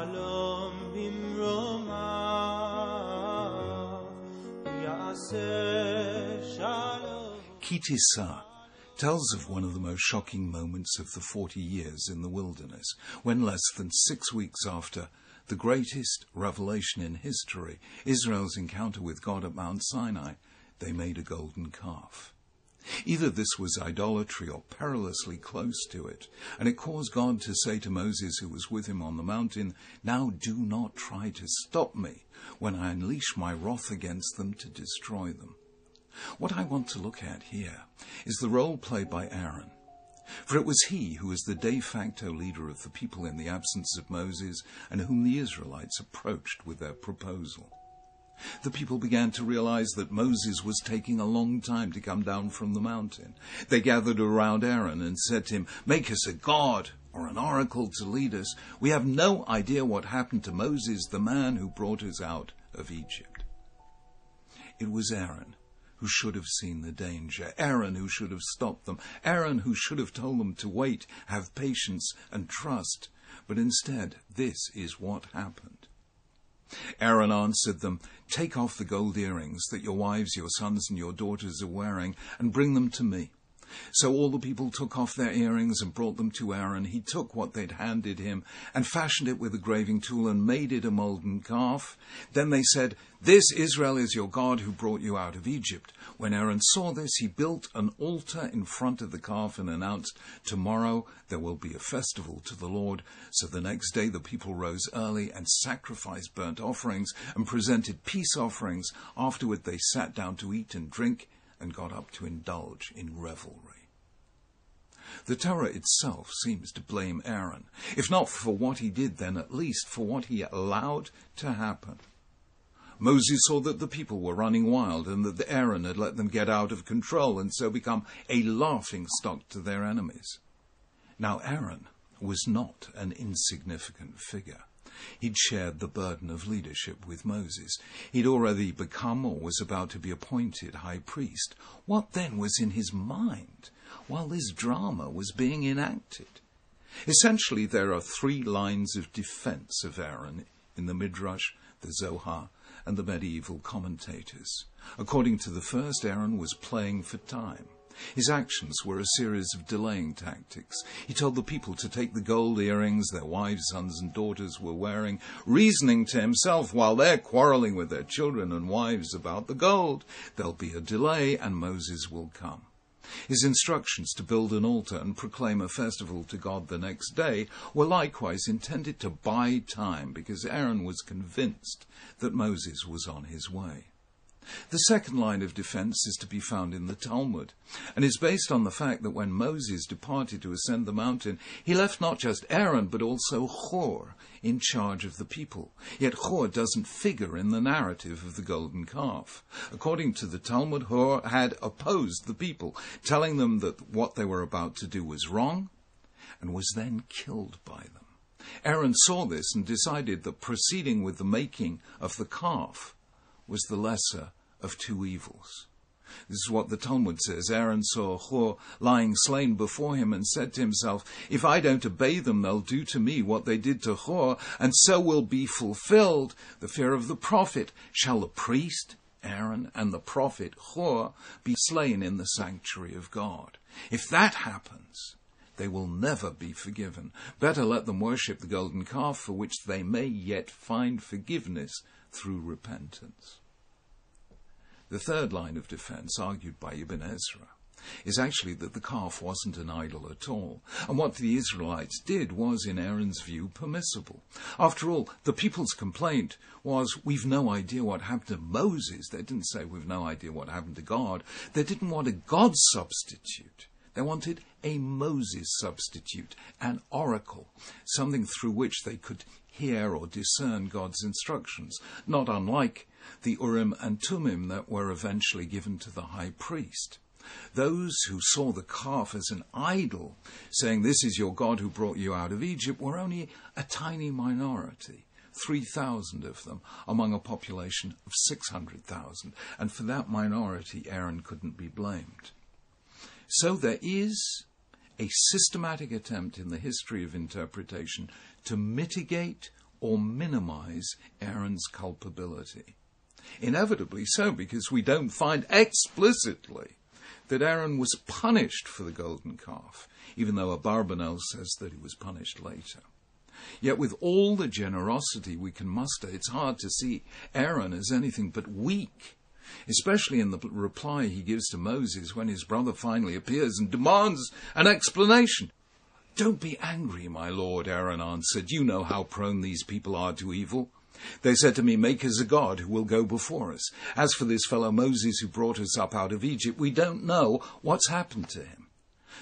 Shalom bimromav yaseh shalom. KiTissa tells of one of the most shocking moments of the 40 years in the wilderness, when less than 6 weeks after the greatest revelation in history, Israel's encounter with God at Mount Sinai, they made a golden calf. Either this was idolatry or perilously close to it, and it caused God to say to Moses, who was with him on the mountain, "Now do not try to stop me when I unleash my wrath against them to destroy them." What I want to look at here is the role played by Aaron. For it was he who was the de facto leader of the people in the absence of Moses, and whom the Israelites approached with their proposal. The people began to realize that Moses was taking a long time to come down from the mountain. They gathered around Aaron and said to him, "Make us a god or an oracle to lead us. We have no idea what happened to Moses, the man who brought us out of Egypt." It was Aaron who should have seen the danger, Aaron who should have stopped them, Aaron who should have told them to wait, have patience and trust. But instead, this is what happened. Aaron answered them, "Take off the gold earrings that your wives, your sons, and your daughters are wearing, and bring them to me." So all the people took off their earrings and brought them to Aaron. He took what they'd handed him and fashioned it with a graving tool and made it a molten calf. Then they said, "This Israel is your God who brought you out of Egypt." When Aaron saw this, he built an altar in front of the calf and announced, "Tomorrow there will be a festival to the Lord." So the next day the people rose early and sacrificed burnt offerings and presented peace offerings. Afterward they sat down to eat and drink and got up to indulge in revelry. The Torah itself seems to blame Aaron, if not for what he did, then at least for what he allowed to happen. Moses saw that the people were running wild and that Aaron had let them get out of control and so become a laughingstock to their enemies. Now Aaron was not an insignificant figure. He'd shared the burden of leadership with Moses. He'd already become or was about to be appointed high priest. What then was in his mind while this drama was being enacted? Essentially, there are 3 lines of defense of Aaron in the Midrash, the Zohar, and the medieval commentators. According to the first, Aaron was playing for time. His actions were a series of delaying tactics. He told the people to take the gold earrings their wives, sons, and daughters were wearing, reasoning to himself, while they're quarreling with their children and wives about the gold, there'll be a delay and Moses will come. His instructions to build an altar and proclaim a festival to God the next day were likewise intended to buy time, because Aaron was convinced that Moses was on his way. The second line of defense is to be found in the Talmud, and is based on the fact that when Moses departed to ascend the mountain, he left not just Aaron, but also Hur in charge of the people. Yet Hur doesn't figure in the narrative of the golden calf. According to the Talmud, Hur had opposed the people, telling them that what they were about to do was wrong, and was then killed by them. Aaron saw this and decided that proceeding with the making of the calf was the lesser of 2 evils. This is what the Talmud says. Aaron saw Hur lying slain before him and said to himself, "If I don't obey them, they'll do to me what they did to Hur, and so will be fulfilled the fear of the prophet. Shall the priest, Aaron, and the prophet, Hur, be slain in the sanctuary of God? If that happens, they will never be forgiven. Better let them worship the golden calf, for which they may yet find forgiveness through repentance." The third line of defense, argued by Ibn Ezra, is actually that the calf wasn't an idol at all, and what the Israelites did was, in Aaron's view, permissible. After all, the people's complaint was, "We've no idea what happened to Moses." They didn't say, "We've no idea what happened to God." They didn't want a God substitute. They wanted a Moses substitute, an oracle, something through which they could hear or discern God's instructions, not unlike the Urim and Thummim that were eventually given to the high priest. Those who saw the calf as an idol, saying, "This is your God who brought you out of Egypt," were only a tiny minority, 3,000 of them, among a population of 600,000, and for that minority Aaron couldn't be blamed. So there is a systematic attempt in the history of interpretation to mitigate or minimize Aaron's culpability. Inevitably so, because we don't find explicitly that Aaron was punished for the golden calf, even though Abarbanel says that he was punished later. Yet with all the generosity we can muster, it's hard to see Aaron as anything but weak, especially in the reply he gives to Moses when his brother finally appears and demands an explanation. "Don't be angry, my lord," Aaron answered. "You know how prone these people are to evil. They said to me, 'Make us a god who will go before us.' As for this fellow Moses who brought us up out of Egypt, we don't know what's happened to him.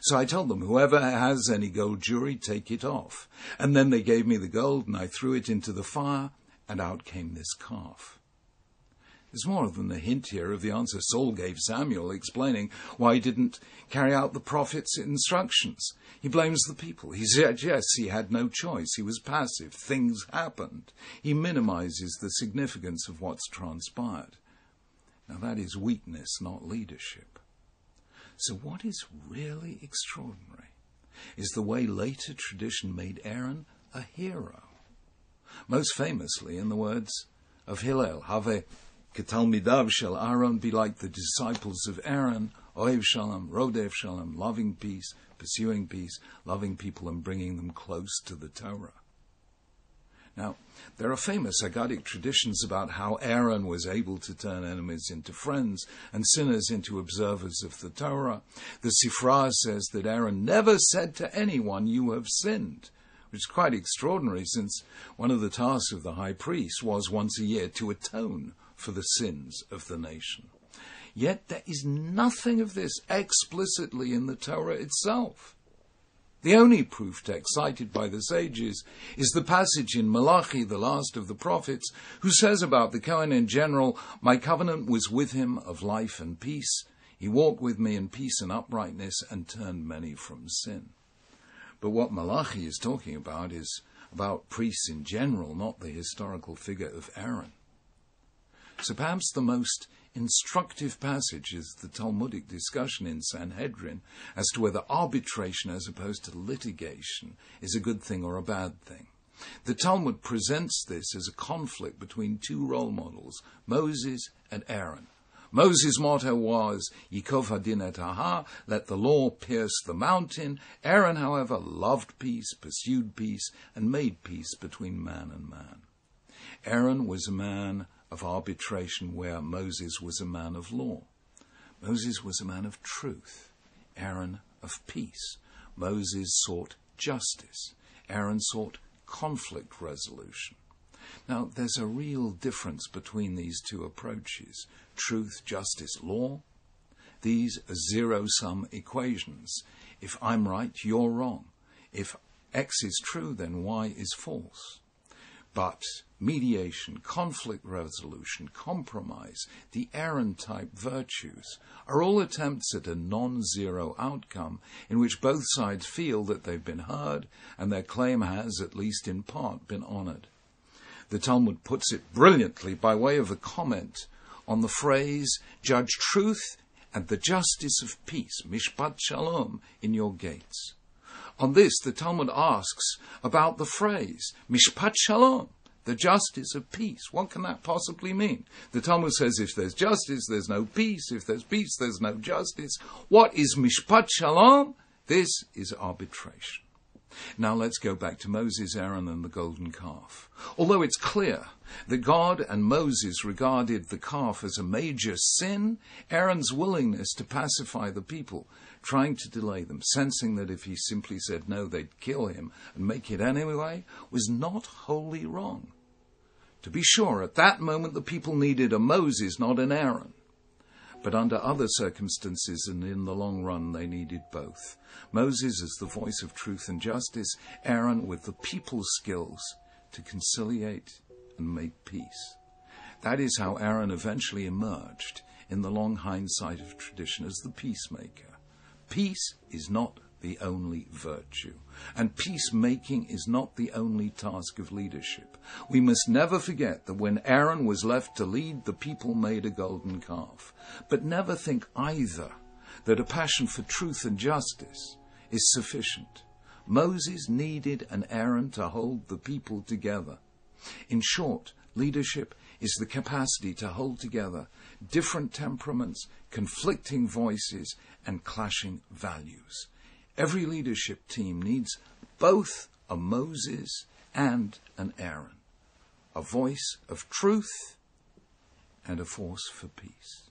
So I told them, 'Whoever has any gold jewelry, take it off.' And then they gave me the gold, and I threw it into the fire, and out came this calf." There's more than a hint here of the answer Saul gave Samuel, explaining why he didn't carry out the prophet's instructions. He blames the people. He said, yes, he had no choice. He was passive. Things happened. He minimizes the significance of what's transpired. Now that is weakness, not leadership. So what is really extraordinary is the way later tradition made Aaron a hero. Most famously in the words of Hillel, "Have Ketalmidav shel Aaron, be like the disciples of Aaron, Ohev Shalom, Rodef Shalom, loving peace, pursuing peace, loving people and bringing them close to the Torah." Now, there are famous Haggadic traditions about how Aaron was able to turn enemies into friends and sinners into observers of the Torah. The Sifra says that Aaron never said to anyone, "You have sinned," which is quite extraordinary, since one of the tasks of the high priest was once a year to atone for the sins of the nation. Yet there is nothing of this explicitly in the Torah itself. The only proof text cited by the sages is the passage in Malachi, the last of the prophets, who says about the Kohen in general, "My covenant was with him of life and peace. He walked with me in peace and uprightness and turned many from sin." But what Malachi is talking about is about priests in general, not the historical figure of Aaron. So perhaps the most instructive passage is the Talmudic discussion in Sanhedrin as to whether arbitration as opposed to litigation is a good thing or a bad thing. The Talmud presents this as a conflict between two role models, Moses and Aaron. Moses' motto was, Yikov hadin et ha, let the law pierce the mountain. Aaron, however, loved peace, pursued peace, and made peace between man and man. Aaron was a man of arbitration where Moses was a man of law. Moses was a man of truth, Aaron of peace. Moses sought justice, Aaron sought conflict resolution. Now, there's a real difference between these two approaches. Truth, justice, law. These are zero-sum equations. If I'm right, you're wrong. If X is true, then Y is false. But mediation, conflict resolution, compromise, the Aaron-type virtues are all attempts at a non-zero outcome in which both sides feel that they've been heard and their claim has, at least in part, been honored. The Talmud puts it brilliantly by way of a comment on the phrase, "Judge truth and the justice of peace, mishpat shalom, in your gates." On this, the Talmud asks about the phrase, mishpat shalom, the justice of peace. What can that possibly mean? The Talmud says if there's justice, there's no peace. If there's peace, there's no justice. What is mishpat shalom? This is arbitration. Now let's go back to Moses, Aaron, and the golden calf. Although it's clear that God and Moses regarded the calf as a major sin, Aaron's willingness to pacify the people, trying to delay them, sensing that if he simply said no, they'd kill him and make it anyway, was not wholly wrong. To be sure, at that moment the people needed a Moses, not an Aaron. But under other circumstances and in the long run, they needed both. Moses as the voice of truth and justice, Aaron with the people's skills to conciliate and make peace. That is how Aaron eventually emerged in the long hindsight of tradition as the peacemaker. Peace is not the only virtue, and peacemaking is not the only task of leadership. We must never forget that when Aaron was left to lead, the people made a golden calf. But never think either that a passion for truth and justice is sufficient. Moses needed an Aaron to hold the people together. In short, leadership is the capacity to hold together different temperaments, conflicting voices, and clashing values. Every leadership team needs both a Moses and an Aaron, a voice of truth and a force for peace.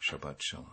Shabbat Shalom.